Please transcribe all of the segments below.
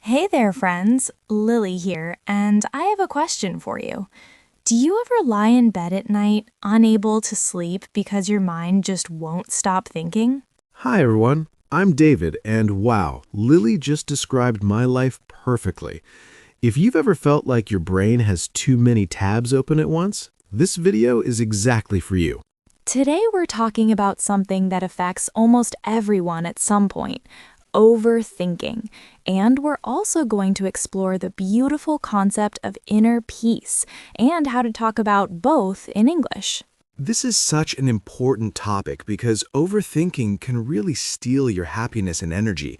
Hey there, friends. Lily here, and I have a question for you. Do you ever lie in bed at night, unable to sleep because your mind just won't stop thinking? Hi, everyone. I'm David, and wow, Lily just described my life perfectly. If you've ever felt like your brain has too many tabs open at once, this video is exactly for you. Today, we're talking about something that affects almost everyone at some point: overthinking. And we're also going to explore the beautiful concept of inner peace and how to talk about both in English. This is such an important topic because overthinking can really steal your happiness and energy.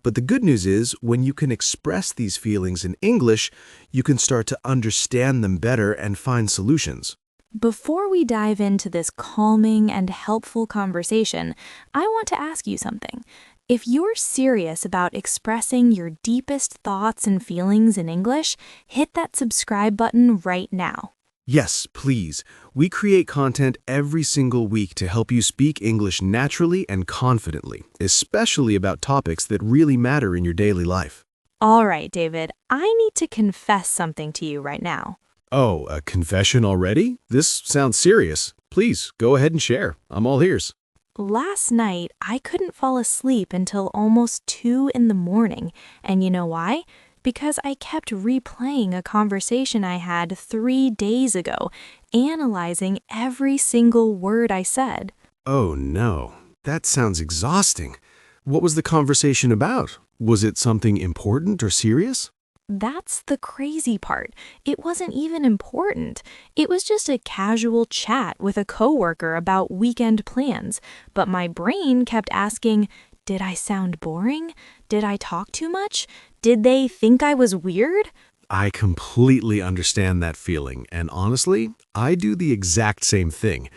But the good news is, when you can express these feelings in English, you can start to understand them better and find solutions. Before we dive into this calming and helpful conversation, I want to ask you something. If you're serious about expressing your deepest thoughts and feelings in English, hit that subscribe button right now. Yes, please. We create content every single week to help you speak English naturally and confidently, especially about topics that really matter in your daily life. All right, David, I need to confess something to you right now. Oh, a confession already? This sounds serious. Please, go ahead and share. I'm all ears. Last night, I couldn't fall asleep until almost 2 in the morning. And you know why? Because I kept replaying a conversation I had 3 days ago, analyzing every single word I said. Oh no, that sounds exhausting. What was the conversation about? Was it something important or serious? That's the crazy part. It wasn't even important. It was just a casual chat with a coworker about weekend plans. But my brain kept asking, did I sound boring? Did I talk too much? Did they think I was weird? I completely understand that feeling, and honestly, I do the exact same thing.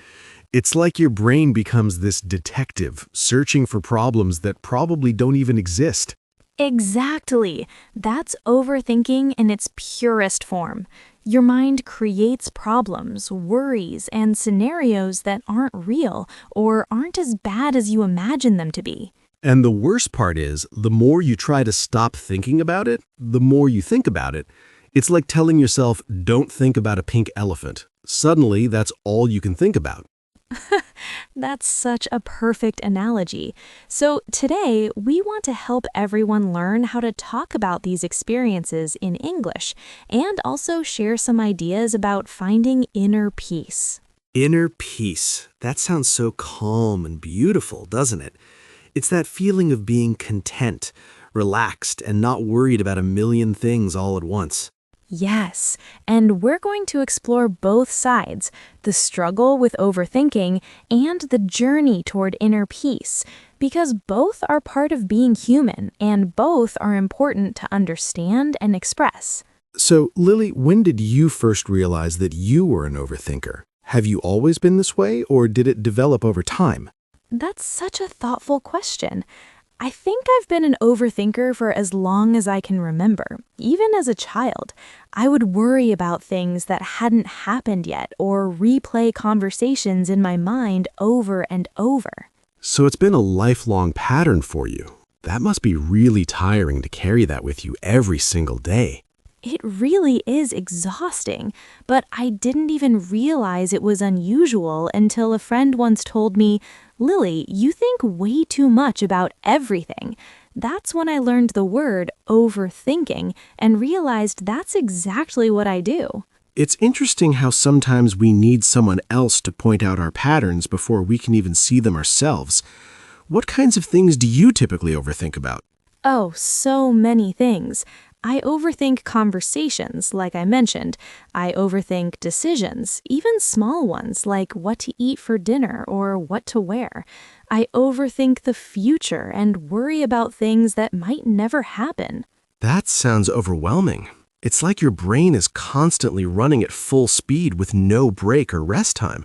It's like your brain becomes this detective, searching for problems that probably don't even exist. Exactly. That's overthinking in its purest form. Your mind creates problems, worries, and scenarios that aren't real or aren't as bad as you imagine them to be. And the worst part is, the more you try to stop thinking about it, the more you think about it. It's like telling yourself, don't think about a pink elephant. Suddenly, that's all you can think about. That's such a perfect analogy. So today, we want to help everyone learn how to talk about these experiences in English and also share some ideas about finding inner peace. Inner peace. That sounds so calm and beautiful, doesn't it? It's that feeling of being content, relaxed, and not worried about a million things all at once. Yes, and we're going to explore both sides: the struggle with overthinking and the journey toward inner peace, because both are part of being human and both are important to understand and express. So, Lily, when did you first realize that you were an overthinker? Have you always been this way, or did it develop over time? That's such a thoughtful question. I think I've been an overthinker for as long as I can remember. Even as a child, I would worry about things that hadn't happened yet or replay conversations in my mind over and over. So it's been a lifelong pattern for you. That must be really tiring to carry that with you every single day. It really is exhausting, but I didn't even realize it was unusual until a friend once told me, "Lily, you think way too much about everything." That's when I learned the word overthinking and realized that's exactly what I do. It's interesting how sometimes we need someone else to point out our patterns before we can even see them ourselves. What kinds of things do you typically overthink about? Oh, so many things. I overthink conversations, like I mentioned. I overthink decisions, even small ones like what to eat for dinner or what to wear. I overthink the future and worry about things that might never happen. That sounds overwhelming. It's like your brain is constantly running at full speed with no break or rest time.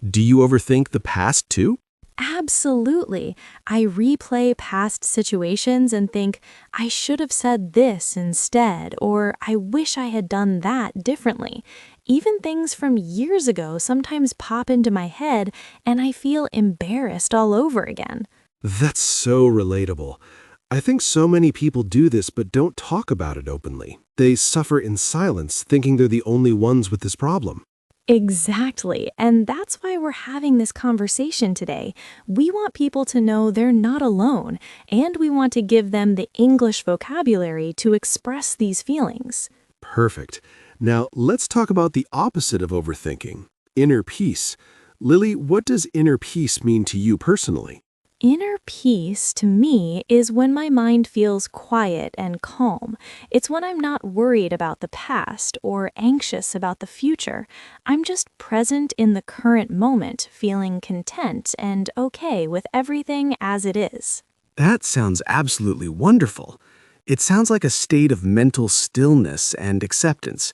Do you overthink the past too? Absolutely. I replay past situations and think, I should have said this instead, or I wish I had done that differently. Even things from years ago sometimes pop into my head, and I feel embarrassed all over again. That's so relatable. I think so many people do this but don't talk about it openly. They suffer in silence, thinking they're the only ones with this problem. Exactly. And that's why we're having this conversation today. We want people to know they're not alone, and we want to give them the English vocabulary to express these feelings. Perfect. Now, let's talk about the opposite of overthinking, inner peace. Lily, what does inner peace mean to you personally? Inner peace, to me, is when my mind feels quiet and calm. It's when I'm not worried about the past or anxious about the future. I'm just present in the current moment, feeling content and okay with everything as it is. That sounds absolutely wonderful. It sounds like a state of mental stillness and acceptance.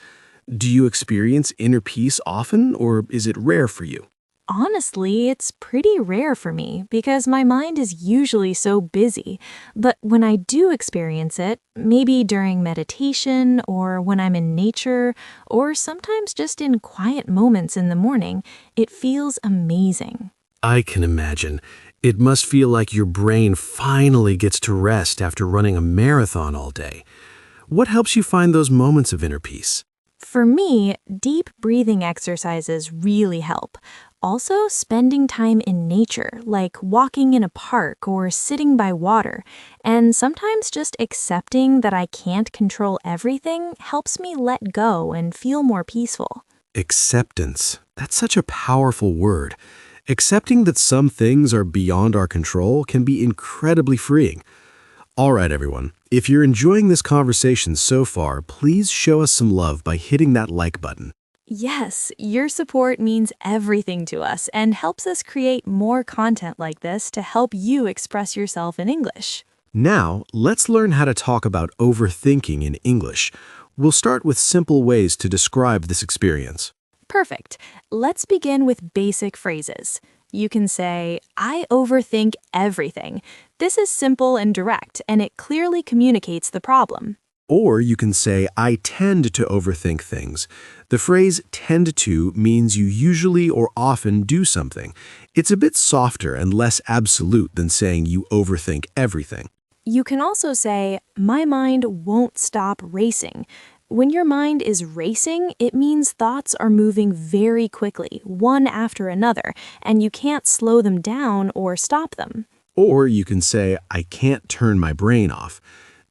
Do you experience inner peace often, or is it rare for you? Honestly, it's pretty rare for me because my mind is usually so busy. But when I do experience it, maybe during meditation or when I'm in nature or sometimes just in quiet moments in the morning, it feels amazing. I can imagine. It must feel like your brain finally gets to rest after running a marathon all day. What helps you find those moments of inner peace? For me, deep breathing exercises really help. Also, spending time in nature, like walking in a park or sitting by water, and sometimes just accepting that I can't control everything helps me let go and feel more peaceful. Acceptance. That's such a powerful word. Accepting that some things are beyond our control can be incredibly freeing. All right, everyone. If you're enjoying this conversation so far, please show us some love by hitting that like button. Yes, your support means everything to us and helps us create more content like this to help you express yourself in English. Now, let's learn how to talk about overthinking in English. We'll start with simple ways to describe this experience. Perfect. Let's begin with basic phrases. You can say, I overthink everything. This is simple and direct, and it clearly communicates the problem. Or you can say, I tend to overthink things. The phrase tend to means you usually or often do something. It's a bit softer and less absolute than saying you overthink everything. You can also say, my mind won't stop racing. When your mind is racing, it means thoughts are moving very quickly, one after another, and you can't slow them down or stop them. Or you can say, I can't turn my brain off.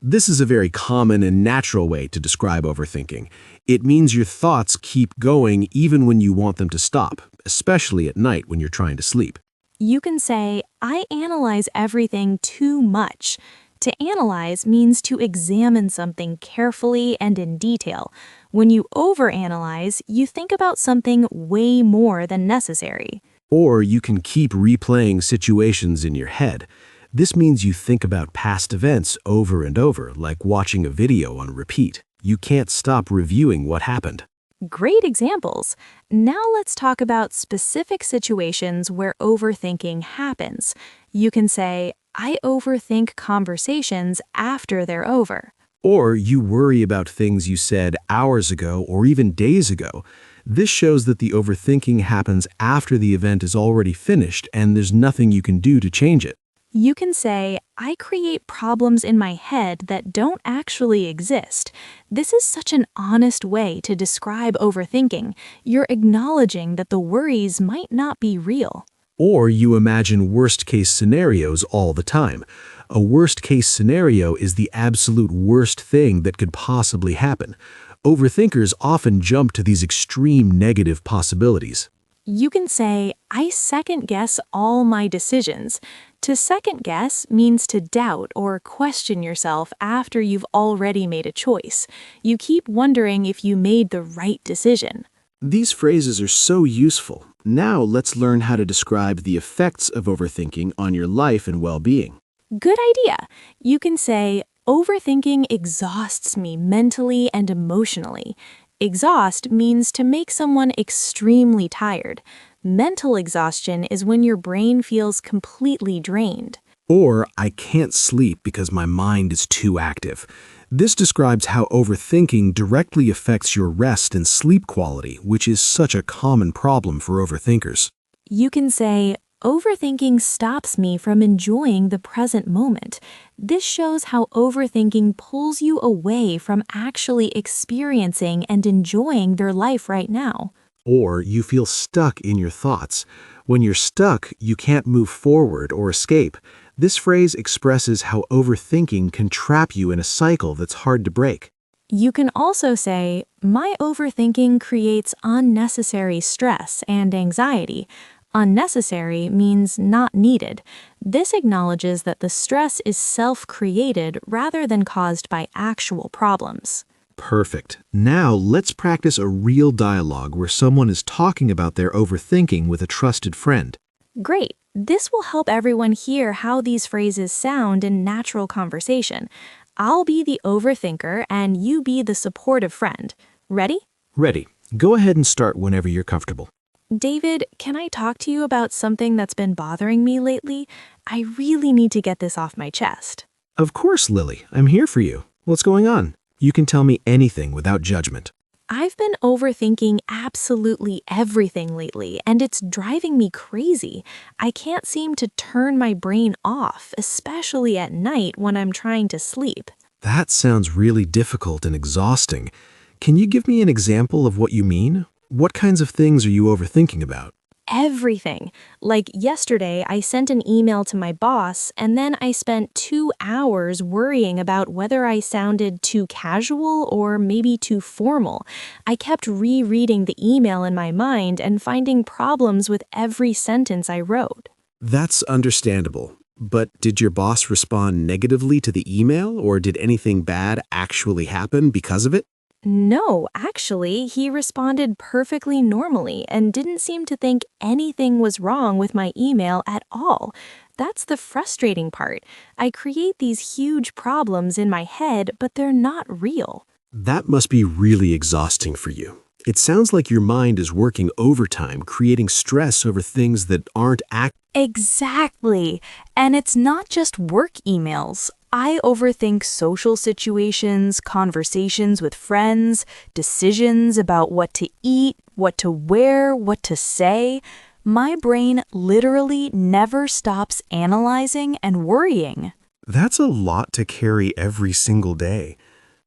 This is a very common and natural way to describe overthinking. It means your thoughts keep going even when you want them to stop, especially at night when you're trying to sleep. You can say, I analyze everything too much. To analyze means to examine something carefully and in detail. When you overanalyze, you think about something way more than necessary. Or you can keep replaying situations in your head. This means you think about past events over and over, like watching a video on repeat. You can't stop reviewing what happened. Great examples. Now let's talk about specific situations where overthinking happens. You can say, I overthink conversations after they're over. Or you worry about things you said hours ago or even days ago. This shows that the overthinking happens after the event is already finished and there's nothing you can do to change it. You can say, I create problems in my head that don't actually exist. This is such an honest way to describe overthinking. You're acknowledging that the worries might not be real. Or you imagine worst-case scenarios all the time. A worst-case scenario is the absolute worst thing that could possibly happen. Overthinkers often jump to these extreme negative possibilities. You can say, I second-guess all my decisions. To second-guess means to doubt or question yourself after you've already made a choice. You keep wondering if you made the right decision. These phrases are so useful. Now let's learn how to describe the effects of overthinking on your life and well-being. Good idea. You can say, overthinking exhausts me mentally and emotionally. Exhaust means to make someone extremely tired. Mental exhaustion is when your brain feels completely drained. Or, I can't sleep because my mind is too active. This describes how overthinking directly affects your rest and sleep quality, which is such a common problem for overthinkers. You can say, Overthinking stops me from enjoying the present moment. This shows how overthinking pulls you away from actually experiencing and enjoying their life right now. Or you feel stuck in your thoughts. When you're stuck, you can't move forward or escape. This phrase expresses how overthinking can trap you in a cycle that's hard to break. You can also say, my overthinking creates unnecessary stress and anxiety. Unnecessary means not needed. This acknowledges that the stress is self-created rather than caused by actual problems. Perfect. Now let's practice a real dialogue where someone is talking about their overthinking with a trusted friend. Great. This will help everyone hear how these phrases sound in natural conversation. I'll be the overthinker and you be the supportive friend. Ready? Ready. Go ahead and start whenever you're comfortable. David, can I talk to you about something that's been bothering me lately? I really need to get this off my chest. Of course, Lily. I'm here for you. What's going on? You can tell me anything without judgment. I've been overthinking absolutely everything lately, and it's driving me crazy. I can't seem to turn my brain off, especially at night when I'm trying to sleep. That sounds really difficult and exhausting. Can you give me an example of what you mean? What kinds of things are you overthinking about? Everything. Like yesterday, I sent an email to my boss, and then I spent 2 hours worrying about whether I sounded too casual or maybe too formal. I kept rereading the email in my mind and finding problems with every sentence I wrote. That's understandable. But did your boss respond negatively to the email, or did anything bad actually happen because of it? No, actually, he responded perfectly normally and didn't seem to think anything was wrong with my email at all. That's the frustrating part. I create these huge problems in my head, but they're not real. That must be really exhausting for you. It sounds like your mind is working overtime, creating stress over things that aren't Exactly. And it's not just work emails. I overthink social situations, conversations with friends, decisions about what to eat, what to wear, what to say. My brain literally never stops analyzing and worrying. That's a lot to carry every single day.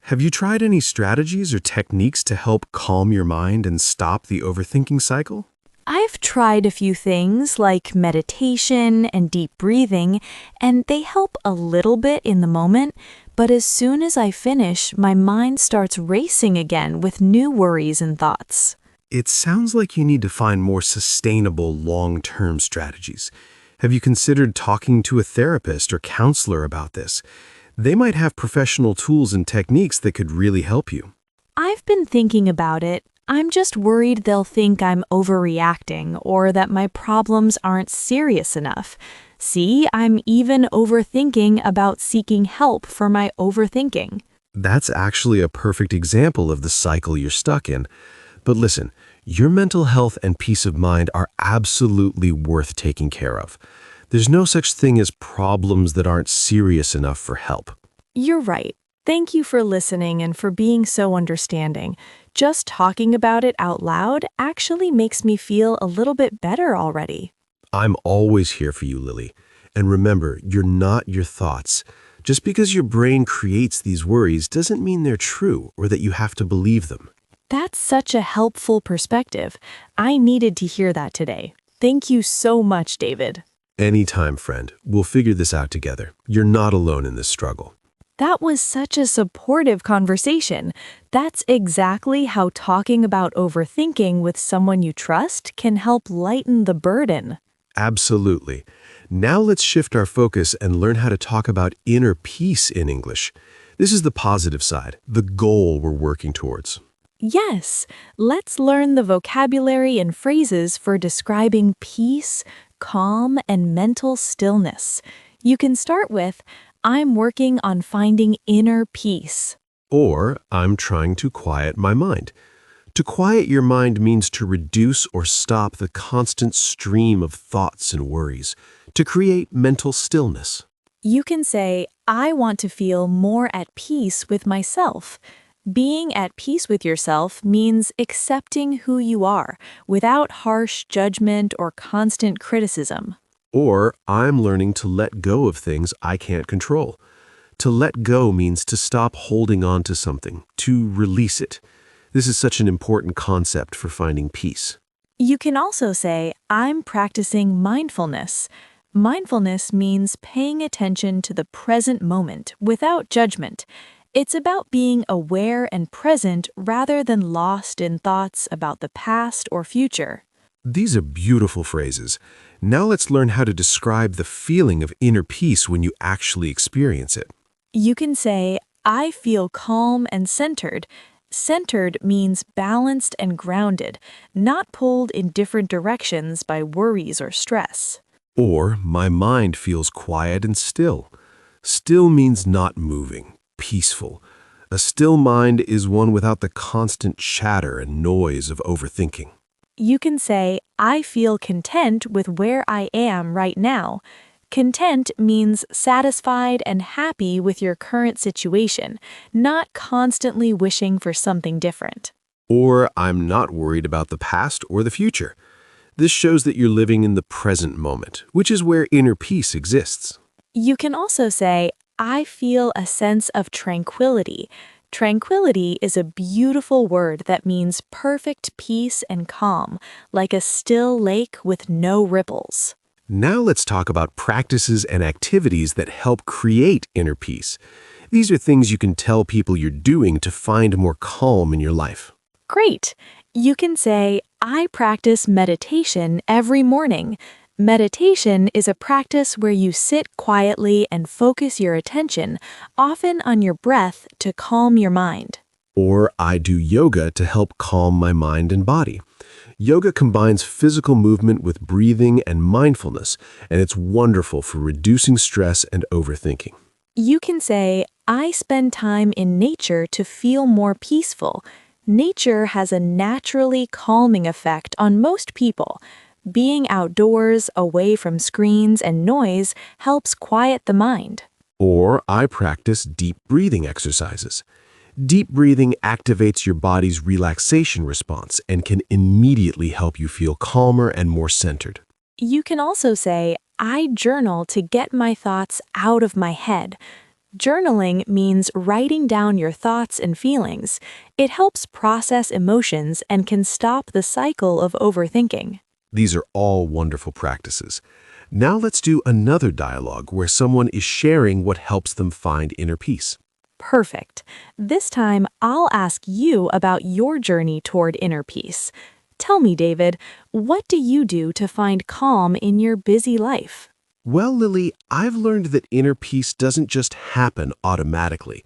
Have you tried any strategies or techniques to help calm your mind and stop the overthinking cycle? I've tried a few things like meditation and deep breathing, and they help a little bit in the moment, but as soon as I finish, my mind starts racing again with new worries and thoughts. It sounds like you need to find more sustainable long-term strategies. Have you considered talking to a therapist or counselor about this? They might have professional tools and techniques that could really help you. I've been thinking about it. I'm just worried they'll think I'm overreacting or that my problems aren't serious enough. See, I'm even overthinking about seeking help for my overthinking. That's actually a perfect example of the cycle you're stuck in. But listen, your mental health and peace of mind are absolutely worth taking care of. There's no such thing as problems that aren't serious enough for help. You're right. Thank you for listening and for being so understanding. Just talking about it out loud actually makes me feel a little bit better already. I'm always here for you, Lily. And remember, you're not your thoughts. Just because your brain creates these worries doesn't mean they're true or that you have to believe them. That's such a helpful perspective. I needed to hear that today. Thank you so much, David. Anytime, friend. We'll figure this out together. You're not alone in this struggle. That was such a supportive conversation. That's exactly how talking about overthinking with someone you trust can help lighten the burden. Absolutely. Now let's shift our focus and learn how to talk about inner peace in English. This is the positive side, the goal we're working towards. Yes, let's learn the vocabulary and phrases for describing peace, calm, and mental stillness. You can start with, I'm working on finding inner peace. Or, I'm trying to quiet my mind. To quiet your mind means to reduce or stop the constant stream of thoughts and worries, to create mental stillness. You can say, I want to feel more at peace with myself. Being at peace with yourself means accepting who you are without harsh judgment or constant criticism. Or I'm learning to let go of things I can't control. To let go means to stop holding on to something, to release it. This is such an important concept for finding peace. You can also say, I'm practicing mindfulness. Mindfulness means paying attention to the present moment without judgment. It's about being aware and present rather than lost in thoughts about the past or future. These are beautiful phrases. Now let's learn how to describe the feeling of inner peace when you actually experience it. You can say, I feel calm and centered. Centered means balanced and grounded, not pulled in different directions by worries or stress. Or, my mind feels quiet and still. Still means not moving, peaceful. A still mind is one without the constant chatter and noise of overthinking. You can say, I feel content with where I am right now. Content means satisfied and happy with your current situation, not constantly wishing for something different. Or, I'm not worried about the past or the future. This shows that you're living in the present moment, which is where inner peace exists. You can also say, I feel a sense of tranquility. Tranquility is a beautiful word that means perfect peace and calm, like a still lake with no ripples. Now let's talk about practices and activities that help create inner peace. These are things you can tell people you're doing to find more calm in your life. Great! You can say, I practice meditation every morning. Meditation is a practice where you sit quietly and focus your attention, often on your breath, to calm your mind. Or I do yoga to help calm my mind and body. Yoga combines physical movement with breathing and mindfulness, and it's wonderful for reducing stress and overthinking. You can say, I spend time in nature to feel more peaceful. Nature has a naturally calming effect on most people. Being outdoors, away from screens and noise, helps quiet the mind. Or I practice deep breathing exercises. Deep breathing activates your body's relaxation response and can immediately help you feel calmer and more centered. You can also say, I journal to get my thoughts out of my head. Journaling means writing down your thoughts and feelings. It helps process emotions and can stop the cycle of overthinking. These are all wonderful practices. Now let's do another dialogue where someone is sharing what helps them find inner peace. Perfect. This time, I'll ask you about your journey toward inner peace. Tell me, David, what do you do to find calm in your busy life? Well, Lily, I've learned that inner peace doesn't just happen automatically.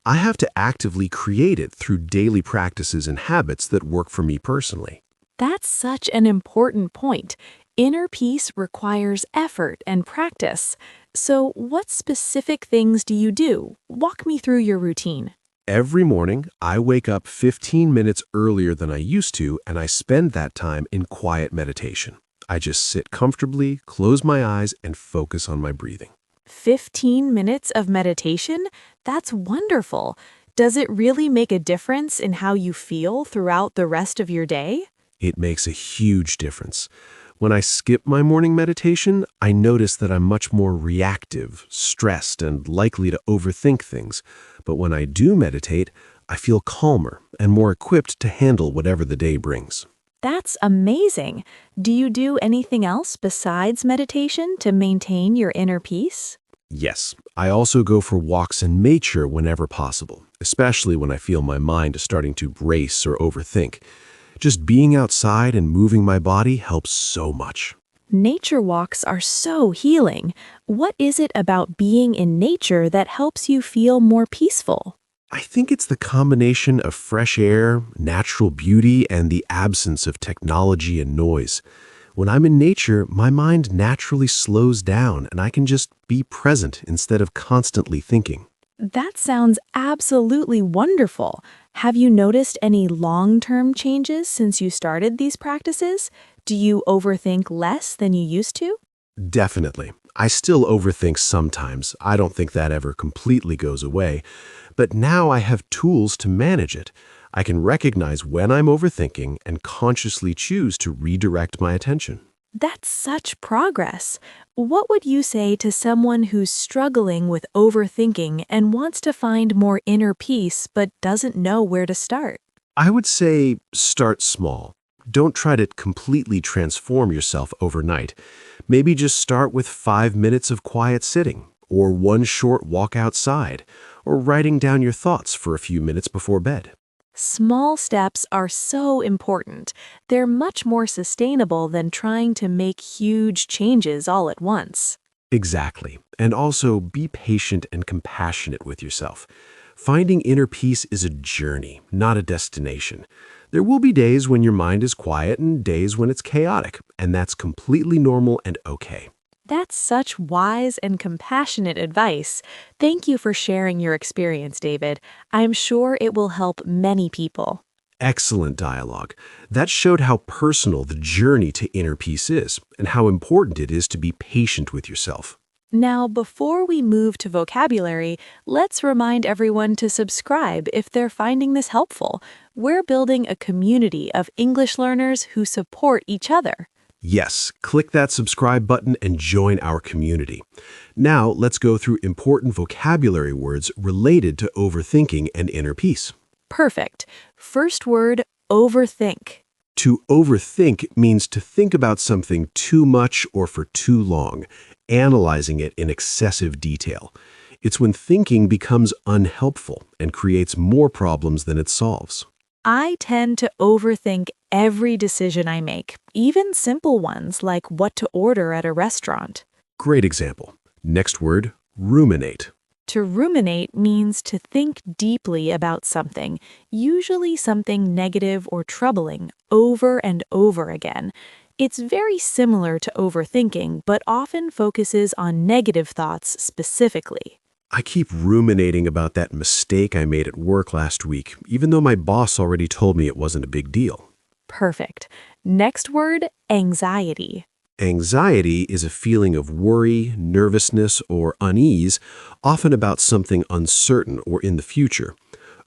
I have to actively create it through daily practices and habits that work for me personally. That's such an important point. Inner peace requires effort and practice. So, what specific things do you do? Walk me through your routine. Every morning, I wake up 15 minutes earlier than I used to, and I spend that time in quiet meditation. I just sit comfortably, close my eyes, and focus on my breathing. 15 minutes of meditation? That's wonderful. Does it really make a difference in how you feel throughout the rest of your day? It makes a huge difference. When I skip my morning meditation, I notice that I'm much more reactive, stressed, and likely to overthink things. But when I do meditate, I feel calmer and more equipped to handle whatever the day brings. That's amazing. Do you do anything else besides meditation to maintain your inner peace? Yes, I also go for walks in nature whenever possible, especially when I feel my mind is starting to race or overthink. Just being outside and moving my body helps so much. Nature walks are so healing. What is it about being in nature that helps you feel more peaceful? I think it's the combination of fresh air, natural beauty, and the absence of technology and noise. When I'm in nature, my mind naturally slows down and I can just be present instead of constantly thinking. That sounds absolutely wonderful. Have you noticed any long-term changes since you started these practices? Do you overthink less than you used to? Definitely. I still overthink sometimes. I don't think that ever completely goes away. But now I have tools to manage it. I can recognize when I'm overthinking and consciously choose to redirect my attention. That's such progress. What would you say to someone who's struggling with overthinking and wants to find more inner peace but doesn't know where to start? I would say start small. Don't try to completely transform yourself overnight. Maybe just start with 5 minutes of quiet sitting, or one short walk outside, or writing down your thoughts for a few minutes before bed. Small steps are so important. They're much more sustainable than trying to make huge changes all at once. Exactly. And also be patient and compassionate with yourself. Finding inner peace is a journey, not a destination. There will be days when your mind is quiet and days when it's chaotic, and that's completely normal and okay. That's such wise and compassionate advice. Thank you for sharing your experience, David. I'm sure it will help many people. Excellent dialogue. That showed how personal the journey to inner peace is and how important it is to be patient with yourself. Now, before we move to vocabulary, let's remind everyone to subscribe if they're finding this helpful. We're building a community of English learners who support each other. Yes, click that subscribe button and join our community. Now, let's go through important vocabulary words related to overthinking and inner peace. Perfect. First word, overthink. To overthink means to think about something too much or for too long, analyzing it in excessive detail. It's when thinking becomes unhelpful and creates more problems than it solves. I tend to overthink every decision I make, even simple ones like what to order at a restaurant. Great example. Next word, ruminate. To ruminate means to think deeply about something, usually something negative or troubling, over and over again. It's very similar to overthinking, but often focuses on negative thoughts specifically. I keep ruminating about that mistake I made at work last week, even though my boss already told me it wasn't a big deal. Perfect. Next word, anxiety. Anxiety is a feeling of worry, nervousness, or unease, often about something uncertain or in the future.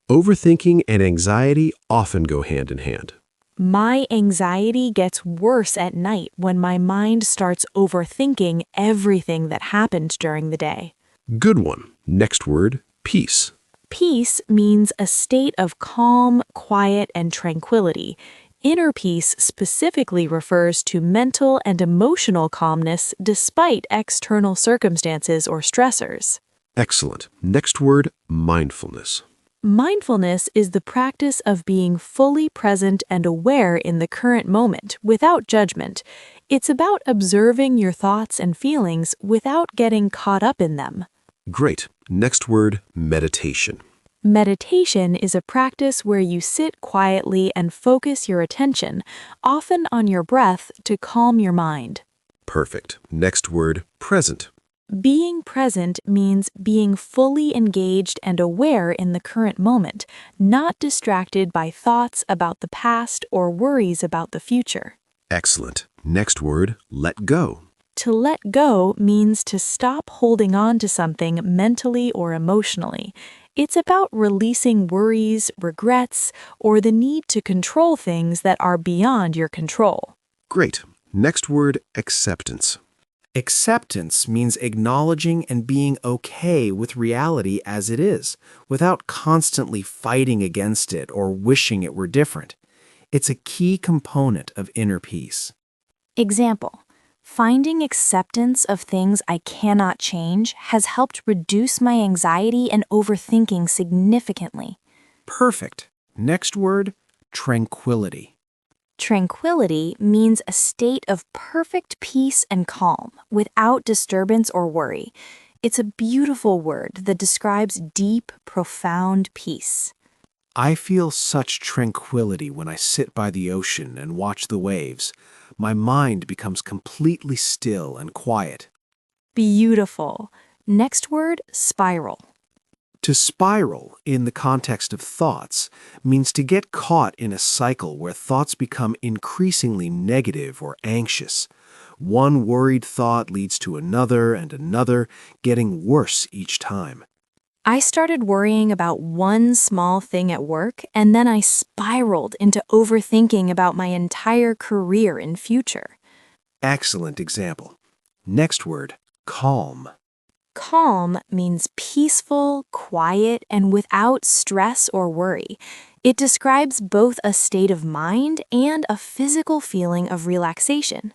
Overthinking and anxiety often go hand in hand. My anxiety gets worse at night when my mind starts overthinking everything that happened during the day. Good one. Next word, peace. Peace means a state of calm, quiet, and tranquility. Inner peace specifically refers to mental and emotional calmness despite external circumstances or stressors. Excellent. Next word, mindfulness. Mindfulness is the practice of being fully present and aware in the current moment without judgment. It's about observing your thoughts and feelings without getting caught up in them. Great. Next word, meditation. Meditation is a practice where you sit quietly and focus your attention, often on your breath, to calm your mind. Perfect. Next word, present. Being present means being fully engaged and aware in the current moment, not distracted by thoughts about the past or worries about the future. Excellent. Next word, let go. To let go means to stop holding on to something mentally or emotionally. It's about releasing worries, regrets, or the need to control things that are beyond your control. Great. Next word, acceptance. Acceptance means acknowledging and being okay with reality as it is, without constantly fighting against it or wishing it were different. It's a key component of inner peace. Example: finding acceptance of things I cannot change has helped reduce my anxiety and overthinking significantly. Perfect. Next word, tranquility. Tranquility means a state of perfect peace and calm, without disturbance or worry. It's a beautiful word that describes deep, profound peace. I feel such tranquility when I sit by the ocean and watch the waves. My mind becomes completely still and quiet. Beautiful. Next word, spiral. To spiral, in the context of thoughts, means to get caught in a cycle where thoughts become increasingly negative or anxious. One worried thought leads to another and another, getting worse each time. I started worrying about one small thing at work, and then I spiraled into overthinking about my entire career and future. Excellent example. Next word, calm. Calm means peaceful, quiet, and without stress or worry. It describes both a state of mind and a physical feeling of relaxation.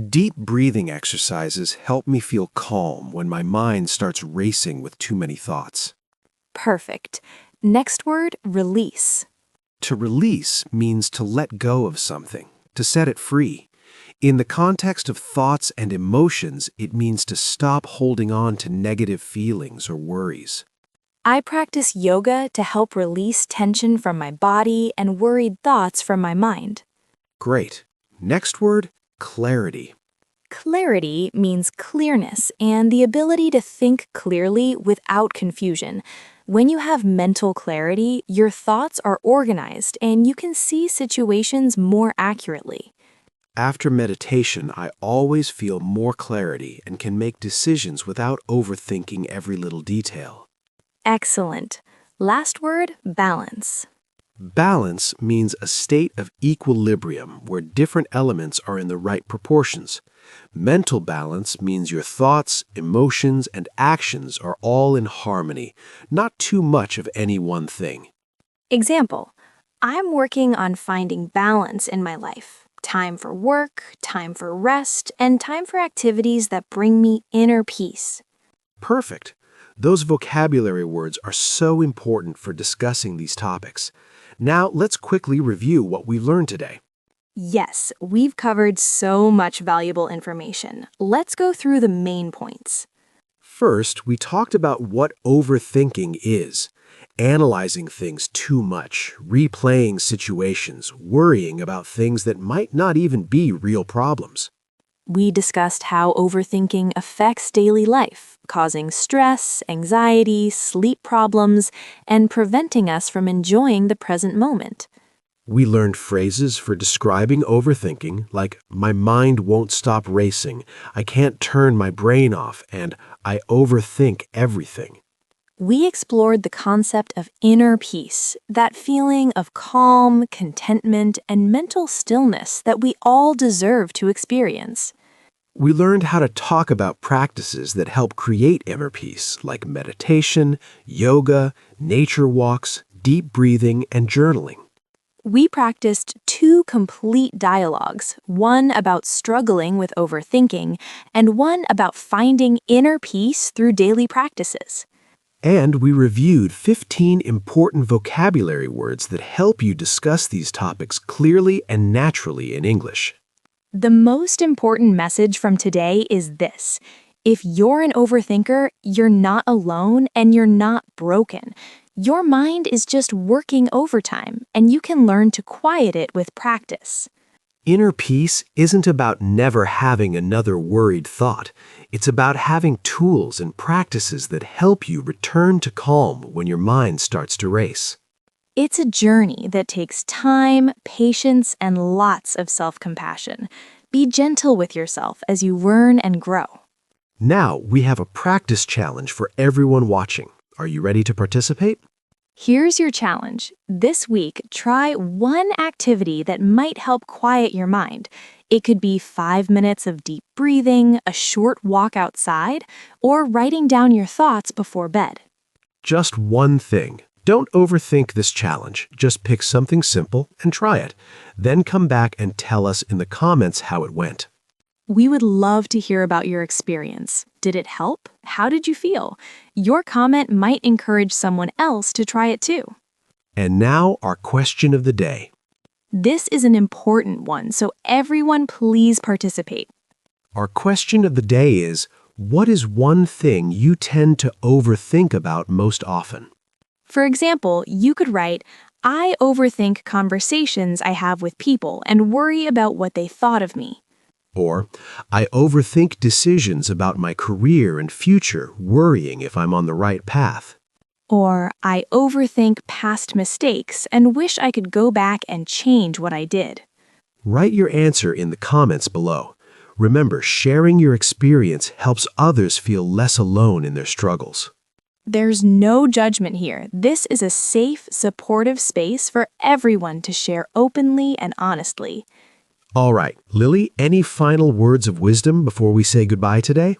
Deep breathing exercises help me feel calm when my mind starts racing with too many thoughts. Perfect. Next word, release. To release means to let go of something, to set it free. In the context of thoughts and emotions, it means to stop holding on to negative feelings or worries. I practice yoga to help release tension from my body and worried thoughts from my mind. Great. Next word, clarity. Clarity means clearness and the ability to think clearly without confusion. When you have mental clarity, your thoughts are organized and you can see situations more accurately. After meditation, I always feel more clarity and can make decisions without overthinking every little detail. Excellent. Last word, balance. Balance means a state of equilibrium where different elements are in the right proportions. Mental balance means your thoughts, emotions, and actions are all in harmony, not too much of any one thing. Example, I'm working on finding balance in my life. Time for work, time for rest, and time for activities that bring me inner peace. Perfect. Those vocabulary words are so important for discussing these topics. Now, let's quickly review what we've learned today. Yes, we've covered so much valuable information. Let's go through the main points. First, we talked about what overthinking is. Analyzing things too much, replaying situations, worrying about things that might not even be real problems. We discussed how overthinking affects daily life, causing stress, anxiety, sleep problems, and preventing us from enjoying the present moment. We learned phrases for describing overthinking like, my mind won't stop racing, I can't turn my brain off, and I overthink everything. We explored the concept of inner peace, that feeling of calm, contentment, and mental stillness that we all deserve to experience. We learned how to talk about practices that help create inner peace, like meditation, yoga, nature walks, deep breathing, and journaling. We practiced 2 complete dialogues, one about struggling with overthinking, and one about finding inner peace through daily practices. And we reviewed 15 important vocabulary words that help you discuss these topics clearly and naturally in English. The most important message from today is this. If you're an overthinker, you're not alone and you're not broken. Your mind is just working overtime, and you can learn to quiet it with practice. Inner peace isn't about never having another worried thought. It's about having tools and practices that help you return to calm when your mind starts to race. It's a journey that takes time, patience, and lots of self-compassion. Be gentle with yourself as you learn and grow. Now we have a practice challenge for everyone watching. Are you ready to participate? Here's your challenge. This week, try one activity that might help quiet your mind. It could be 5 minutes of deep breathing, a short walk outside, or writing down your thoughts before bed. Just one thing. Don't overthink this challenge. Just pick something simple and try it. Then come back and tell us in the comments how it went. We would love to hear about your experience. Did it help? How did you feel? Your comment might encourage someone else to try it too. And now our question of the day. This is an important one, so everyone please participate. Our question of the day is, what is one thing you tend to overthink about most often? For example, you could write, I overthink conversations I have with people and worry about what they thought of me. Or, I overthink decisions about my career and future, worrying if I'm on the right path. Or, I overthink past mistakes and wish I could go back and change what I did. Write your answer in the comments below. Remember, sharing your experience helps others feel less alone in their struggles. There's no judgment here. This is a safe, supportive space for everyone to share openly and honestly. All right, Lily, any final words of wisdom before we say goodbye today?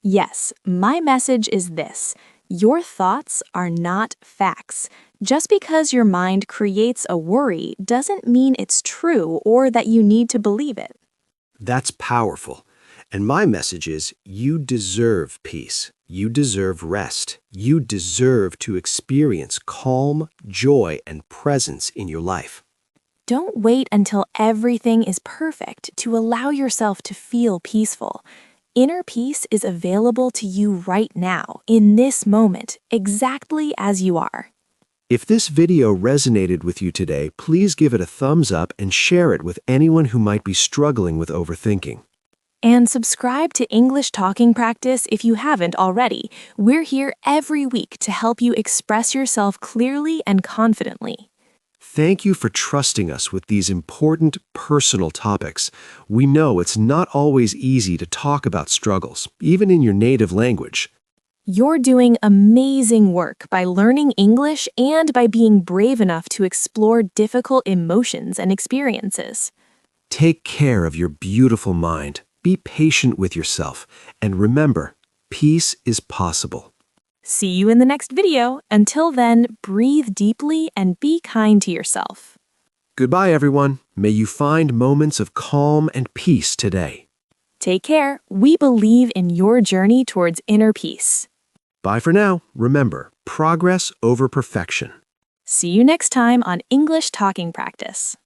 Yes, my message is this. Your thoughts are not facts. Just because your mind creates a worry doesn't mean it's true or that you need to believe it. That's powerful. And my message is you deserve peace. You deserve rest. You deserve to experience calm, joy, and presence in your life. Don't wait until everything is perfect to allow yourself to feel peaceful. Inner peace is available to you right now, in this moment, exactly as you are. If this video resonated with you today, please give it a thumbs up and share it with anyone who might be struggling with overthinking. And subscribe to English Talking Practice if you haven't already. We're here every week to help you express yourself clearly and confidently. Thank you for trusting us with these important personal topics. We know it's not always easy to talk about struggles, even in your native language. You're doing amazing work by learning English and by being brave enough to explore difficult emotions and experiences. Take care of your beautiful mind. Be patient with yourself. And remember, peace is possible. See you in the next video. Until then, breathe deeply and be kind to yourself. Goodbye, everyone. May you find moments of calm and peace today. Take care. We believe in your journey towards inner peace. Bye for now. Remember, progress over perfection. See you next time on English Talking Practice.